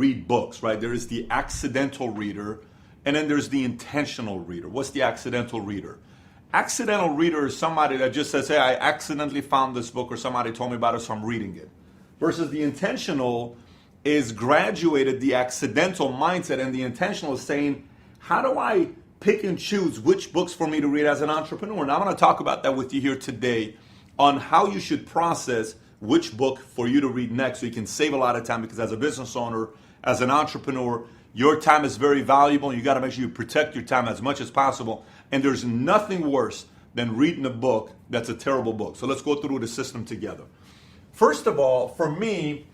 read books, right? There is the accidental reader, and then there's the intentional reader. What's the accidental reader? Accidental reader is somebody that just says, hey, I accidentally found this book or somebody told me about it, so I'm reading it. Versus the intentional is graduated the accidental mindset, and the intentional is saying, how do I pick and choose which books for me to read as an entrepreneur? And I'm going to talk about that with you here today on how you should process which book for you to read next so you can save a lot of time, because as a business owner, as an entrepreneur, your time is very valuable and you got to make sure you protect your time as much as possible. And there's nothing worse than reading a book that's a terrible book. So let's go through the system together. First of all, for me,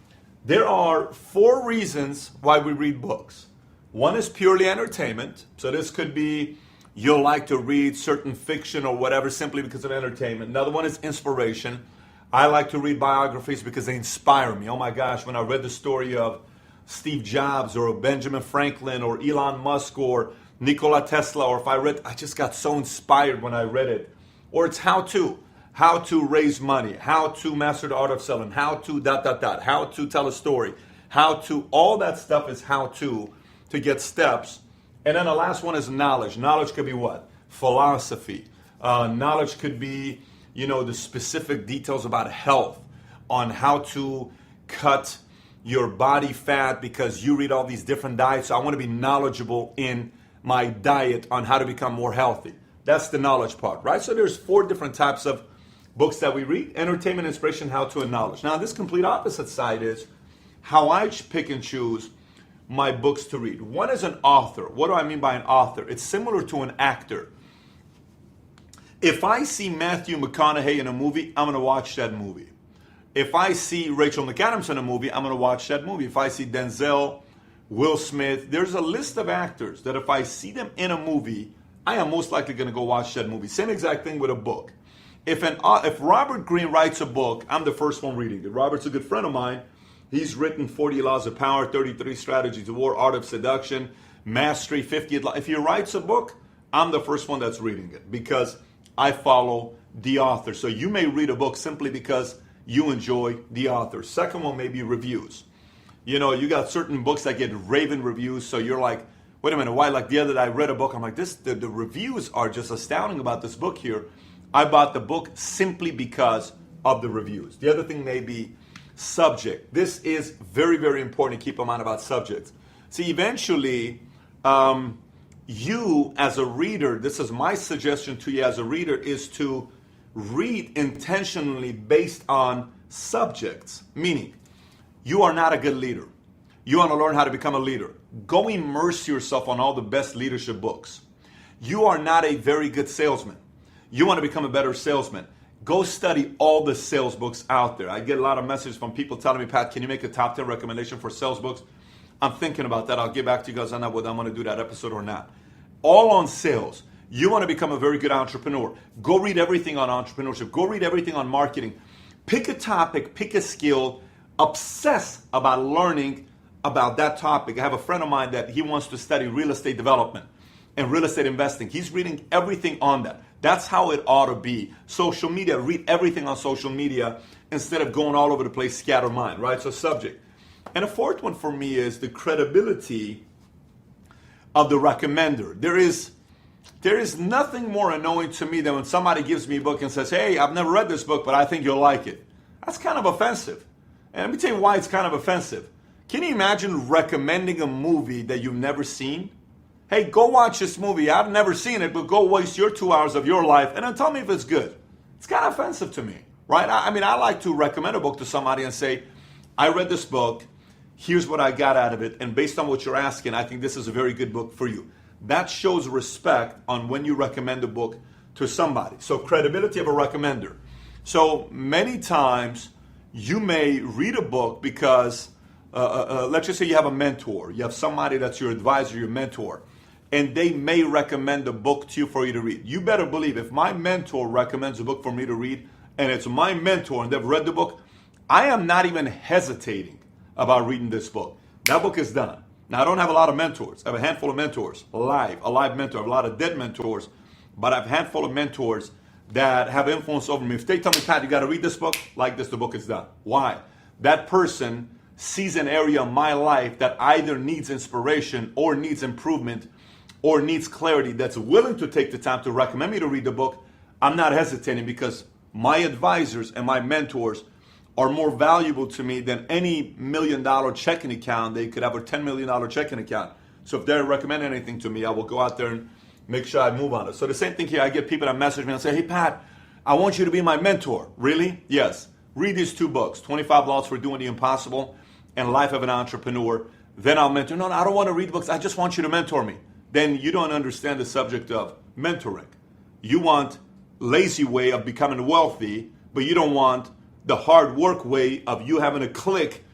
there are 4 reasons why we read books. One is purely entertainment. So this could be you'll like to read certain fiction or whatever simply because of entertainment. Another one is inspiration. I like to read biographies because they inspire me. Oh my gosh, when I read the story of Steve Jobs or Benjamin Franklin or Elon Musk or Nikola Tesla, or if I just got so inspired when I read it. Or it's how to raise money, how to master the art of selling, how to ... how to tell a story, all that stuff is how to get steps. And then the last one is knowledge. Knowledge could be what? Philosophy. Knowledge could be, the specific details about health, on how to cut your body fat because you read all these different diets. So I want to be knowledgeable in my diet on how to become more healthy. That's the knowledge part, right? So there's 4 different types of books that we read: entertainment, inspiration, how to, and knowledge. Now this complete opposite side is how I pick and choose my books to read. One is an author. What do I mean by an author? It's similar to an actor. If I see Matthew McConaughey in a movie, I'm going to watch that movie. If I see Rachel McAdams in a movie, I'm going to watch that movie. If I see Denzel, Will Smith, there's a list of actors that if I see them in a movie, I am most likely going to go watch that movie. Same exact thing with a book. If Robert Greene writes a book, I'm the first one reading it. Robert's a good friend of mine. He's written 40 Laws of Power, 33 Strategies of War, Art of Seduction, Mastery, 50. If he writes a book, I'm the first one that's reading it because I follow the author. So you may read a book simply because you enjoy the author. Second one may be reviews. You got certain books that get raving reviews, so you're like, wait a minute, why? Like the other day I read a book, I'm like, the reviews are just astounding about this book here. I bought the book simply because of the reviews. The other thing may be subject. This is very, very important to keep in mind about subjects. See, eventually, you as a reader, this is my suggestion to you as a reader, is to read intentionally based on subjects. Meaning, you are not a good leader. You want to learn how to become a leader. Go immerse yourself on all the best leadership books. You are not a very good salesman. You want to become a better salesman. Go study all the sales books out there. I get a lot of messages from people telling me, Pat, can you make a top 10 recommendation for sales books? I'm thinking about that. I'll get back to you guys on that, whether I'm going to do that episode or not. All on sales. You want to become a very good entrepreneur. Go read everything on entrepreneurship. Go read everything on marketing. Pick a topic, pick a skill, obsess about learning about that topic. I have a friend of mine that he wants to study real estate development and real estate investing. He's reading everything on that. That's how it ought to be. Social media, read everything on social media instead of going all over the place, scatter mind, right? So subject. And a fourth one for me is the credibility of the recommender. There is nothing more annoying to me than when somebody gives me a book and says, hey, I've never read this book, but I think you'll like it. That's kind of offensive. And let me tell you why it's kind of offensive. Can you imagine recommending a movie that you've never seen? Hey, go watch this movie. I've never seen it, but go waste your 2 hours of your life and then tell me if it's good. It's kind of offensive to me, right? I mean, I like to recommend a book to somebody and say, I read this book. Here's what I got out of it. And based on what you're asking, I think this is a very good book for you. That shows respect on when you recommend a book to somebody. So credibility of a recommender. So many times you may read a book because, let's just say you have a mentor. You have somebody that's your advisor, your mentor. And they may recommend a book to you for you to read. You better believe if my mentor recommends a book for me to read, and it's my mentor and they've read the book, I am not even hesitating about reading this book. That book is done. Now, I don't have a lot of mentors. I have a handful of mentors, a live mentor. I have a lot of dead mentors, but I have a handful of mentors that have influence over me. If they tell me, Pat, you got to read this book, like this, the book is done. Why? That person sees an area in my life that either needs inspiration or needs improvement or needs clarity, that's willing to take the time to recommend me to read the book, I'm not hesitating, because my advisors and my mentors are more valuable to me than any $1 million checking account they could have, or $10 million checking account. So if they recommend anything to me, I will go out there and make sure I move on it. So the same thing here, I get people that message me and say, hey Pat, I want you to be my mentor. Really? Yes. Read these 2 books, 25 Laws for Doing the Impossible and Life of an Entrepreneur. Then I'll mentor. No, I don't want to read books. I just want you to mentor me. Then you don't understand the subject of mentoring. You want lazy way of becoming wealthy, but you don't want the hard work way of you having to click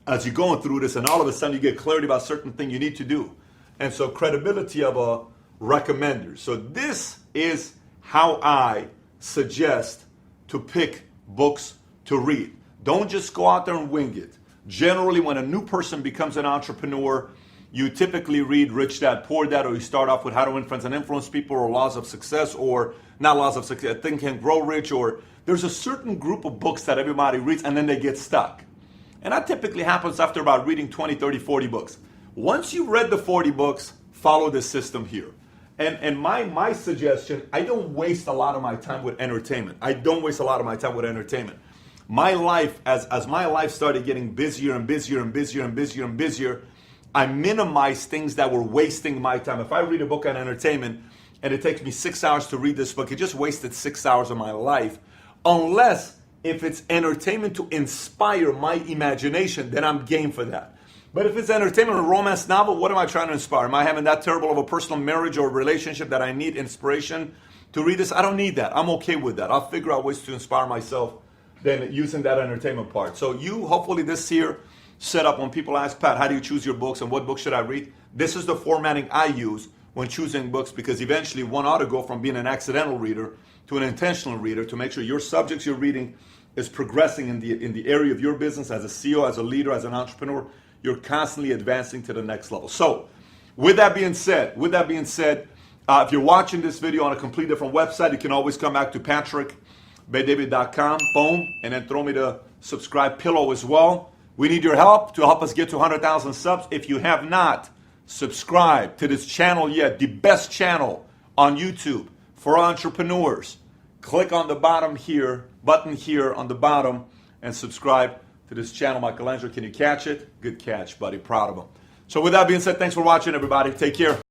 as you're going through this, and all of a sudden you get clarity about certain thing you need to do. And so credibility of a recommender. So this is how I suggest to pick books to read. Don't just go out there and wing it. Generally, when a new person becomes an entrepreneur, you typically read Rich Dad, Poor Dad, or you start off with How to Influence and Influence People, or Laws of Success, or not Laws of Success, Think and Grow Rich, or there's a certain group of books that everybody reads and then they get stuck. And that typically happens after about reading 20, 30, 40 books. Once you've read the 40 books, follow this system here. And my suggestion, I don't waste a lot of my time with entertainment. My life, as my life started getting busier and busier and busier and busier and busier, I minimized things that were wasting my time. If I read a book on entertainment and it takes me 6 hours to read this book, it just wasted 6 hours of my life. Unless if it's entertainment to inspire my imagination, then I'm game for that. But if it's entertainment, a romance novel, what am I trying to inspire? Am I having that terrible of a personal marriage or relationship that I need inspiration to read this? I don't need that. I'm okay with that. I'll figure out ways to inspire myself than using that entertainment part. So you, hopefully this here set up when people ask, Pat, how do you choose your books and what book should I read? This is the formatting I use when choosing books, because eventually one ought to go from being an accidental reader to an intentional reader to make sure your subjects you're reading is progressing in the area of your business as a CEO, as a leader, as an entrepreneur. You're constantly advancing to the next level. So with that being said, if you're watching this video on a completely different website, you can always come back to patrickbdavid.com, boom, and then throw me the subscribe pillow as well. We need your help to help us get to 100,000 subs. If you have not subscribed to this channel yet, the best channel on YouTube for entrepreneurs, click on the bottom here, button here on the bottom, and subscribe to this channel. Michelangelo, can you catch it? Good catch, buddy. Proud of him. So with that being said, thanks for watching, everybody. Take care.